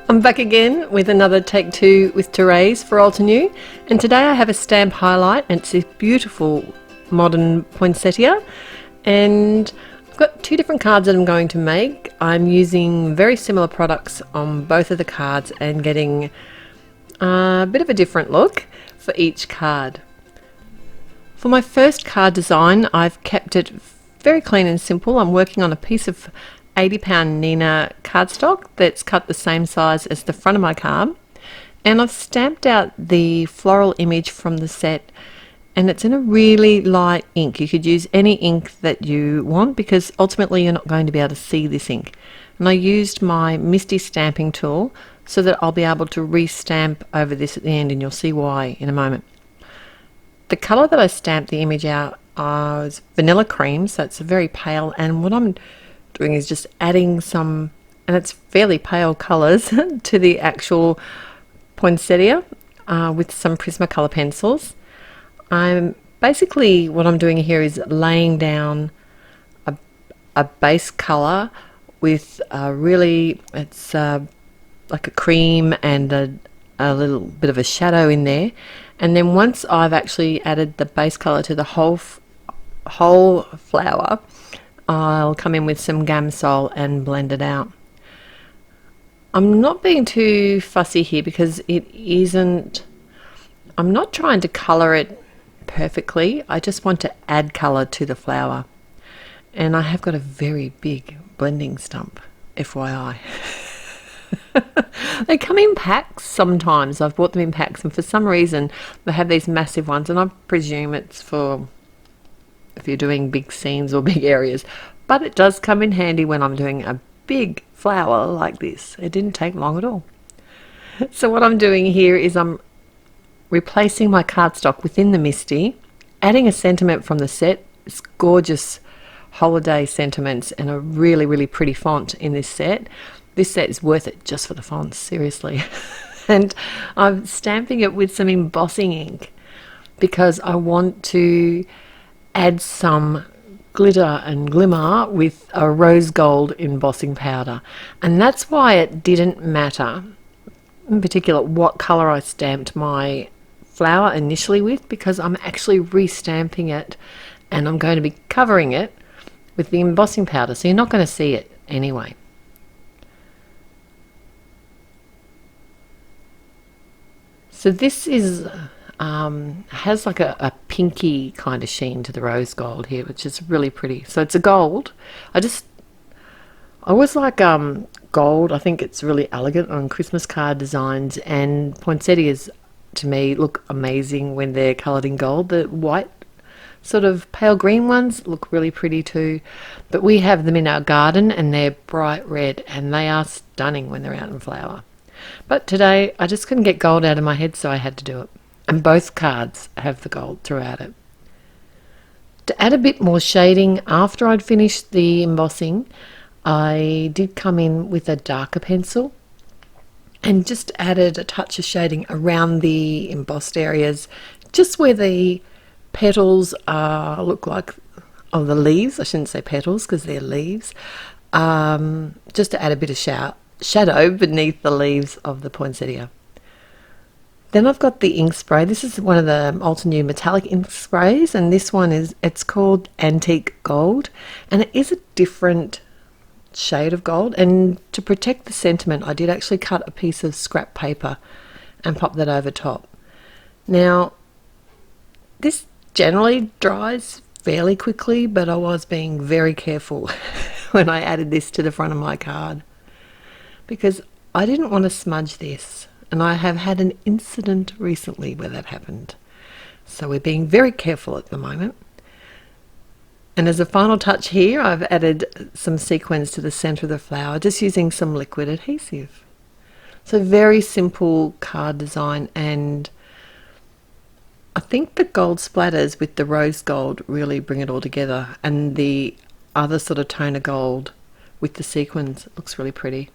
I'm back again with another take two with Therese for Altenew, and today I have a stamp highlight, and it's this beautiful Modern Poinsettia, and I've got two different cards that I'm going to make. I'm using very similar products on both of the cards and getting a bit of a different look for each card. For my first card design, I've kept it very clean and simple. I'm working on a piece of 80-pound Nina cardstock that's cut the same size as the front of my card, and I've stamped out the floral image from the set, and it's in a really light ink. You could use any ink that you want because ultimately you're not going to be able to see this ink. And I used my Misty stamping tool so that I'll be able to re-stamp over this at the end, and you'll see why in a moment. The colour that I stamped the image out was vanilla cream, so it's very pale, and what I'm doing is just adding some, and it's fairly pale colours, to the actual poinsettia with some Prismacolor pencils. Basically what I'm doing here is laying down a base colour with it's like a cream and a little bit of a shadow in there, and then once I've actually added the base colour to the whole flower, I'll come in with some Gamsol and blend it out. I'm not being too fussy here because I'm not trying to colour it perfectly. I just want to add colour to the flower. And I have got a very big blending stump, FYI. They come in packs sometimes. I've bought them in packs, and for some reason they have these massive ones, and I presume it's for if you're doing big scenes or big areas, but it does come in handy when I'm doing a big flower like this. It didn't take long at all. So what I'm doing here is I'm replacing my cardstock within the Misty, adding a sentiment from the set. It's gorgeous holiday sentiments and a really pretty font in this set. This set is worth it just for the fonts, seriously. And I'm stamping it with some embossing ink because I want to add some glitter and glimmer with a rose gold embossing powder, and that's why it didn't matter in particular what color I stamped my flower initially with, because I'm actually re-stamping it and I'm going to be covering it with the embossing powder, so you're not going to see it anyway. So this is has like a pinky kind of sheen to the rose gold here, which is really pretty. So it's a gold. I always like gold. I think it's really elegant on Christmas card designs, and poinsettias to me look amazing when they're coloured in gold. The white sort of pale green ones look really pretty too, but we have them in our garden and they're bright red and they are stunning when they're out in flower. But today I just couldn't get gold out of my head, so I had to do it. And both cards have the gold throughout it. To add a bit more shading after I'd finished the embossing, I did come in with a darker pencil and just added a touch of shading around the embossed areas, just where the petals look like, oh, the leaves, I shouldn't say petals because they're leaves, just to add a bit of shadow beneath the leaves of the poinsettia. Then I've got the ink spray. This is one of the Altenew metallic ink sprays, and this one it's called Antique Gold, and it is a different shade of gold. And to protect the sentiment, I did actually cut a piece of scrap paper and pop that over top. Now, this generally dries fairly quickly, but I was being very careful when I added this to the front of my card because I didn't want to smudge this. And I have had an incident recently where that happened. So we're being very careful at the moment. And as a final touch here, I've added some sequins to the centre of the flower, just using some liquid adhesive. So very simple card design, and I think the gold splatters with the rose gold really bring it all together, and the other sort of tone of gold with the sequins looks really pretty.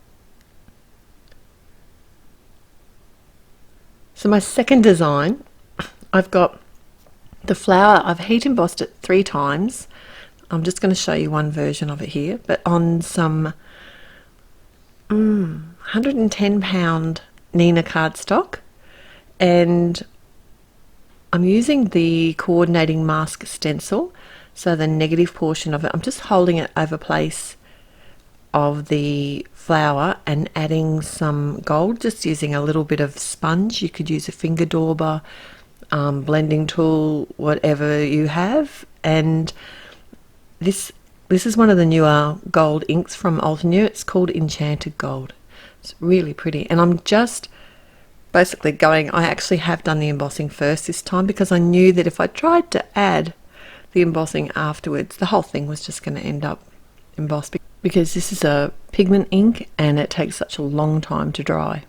So my second design, I've got the flower, I've heat embossed it 3 times. I'm just going to show you one version of it here, but on some 110-pound Nina cardstock, and I'm using the coordinating mask stencil, so the negative portion of it, I'm just holding it over place of the flower and adding some gold, just using a little bit of sponge. You could use a finger dauber, blending tool, whatever you have. And this is one of the newer gold inks from Altenew. It's called Enchanted Gold. It's really pretty, and I'm just basically I actually have done the embossing first this time, because I knew that if I tried to add the embossing afterwards, the whole thing was just going to end up embossed, because this is a pigment ink and it takes such a long time to dry.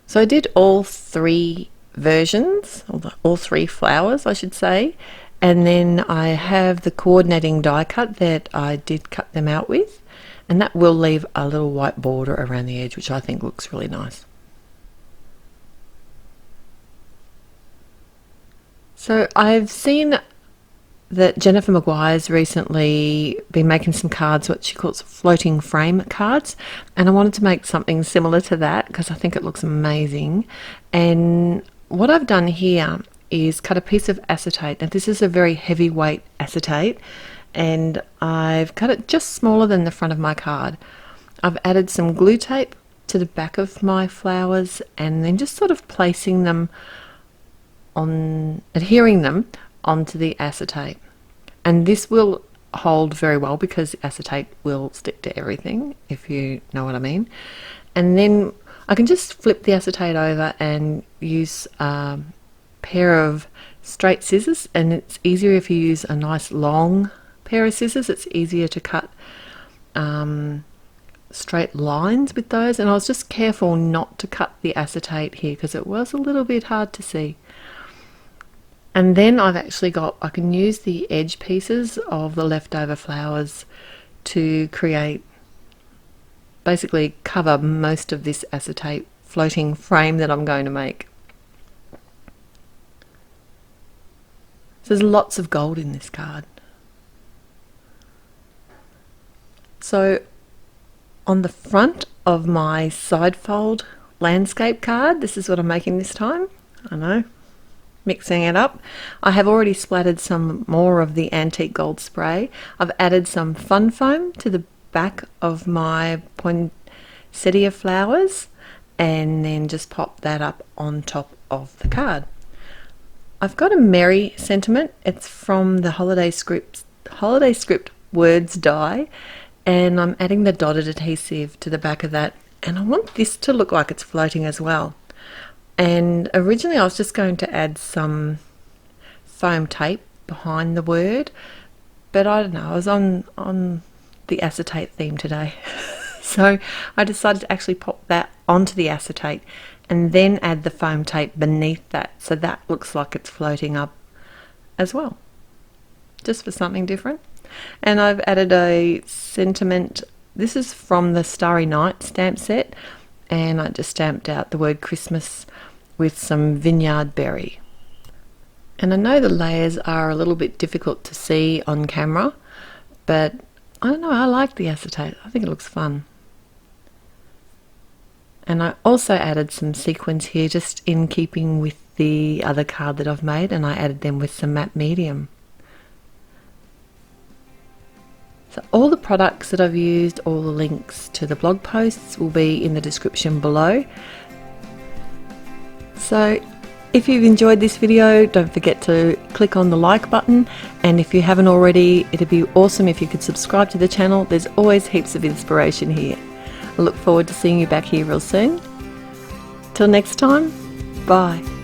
So I did all three versions, all three flowers I should say, and then I have the coordinating die cut that I did cut them out with, and that will leave a little white border around the edge, which I think looks really nice. So I've seen that Jennifer McGuire's recently been making some cards, what she calls floating frame cards, and I wanted to make something similar to that because I think it looks amazing. And what I've done here is cut a piece of acetate. Now this is a very heavyweight acetate, and I've cut it just smaller than the front of my card. I've added some glue tape to the back of my flowers, and then just sort of placing them on, adhering them onto the acetate. And this will hold very well because the acetate will stick to everything, if you know what I mean. And then I can just flip the acetate over and use a pair of straight scissors, and it's easier if you use a nice long pair of scissors. It's easier to cut straight lines with those, and I was just careful not to cut the acetate here because it was a little bit hard to see. And then I've actually got, I can use the edge pieces of the leftover flowers to create, basically cover most of this acetate floating frame that I'm going to make. So there's lots of gold in this card. So on the front of my side fold landscape card, this is what I'm making this time. I know, mixing it up. I have already splattered some more of the antique gold spray. I've added some fun foam to the back of my poinsettia flowers, and then just pop that up on top of the card. I've got a merry sentiment. It's from the holiday script words die, and I'm adding the dotted adhesive to the back of that, and I want this to look like it's floating as well. And originally I was just going to add some foam tape behind the word, but I don't know, I was on the acetate theme today. So I decided to actually pop that onto the acetate and then add the foam tape beneath that, so that looks like it's floating up as well, just for something different. And I've added a sentiment. This is from the Starry Night stamp set, and I just stamped out the word Christmas with some vineyard berry. And I know the layers are a little bit difficult to see on camera, but I don't know, I like the acetate. I think it looks fun. And I also added some sequins here, just in keeping with the other card that I've made, and I added them with some matte medium. So all the products that I've used, all the links to the blog posts will be in the description below. So if you've enjoyed this video, don't forget to click on the like button, and if you haven't already, it'd be awesome if you could subscribe to the channel. There's always heaps of inspiration here. I look forward to seeing you back here real soon. Till next time, bye.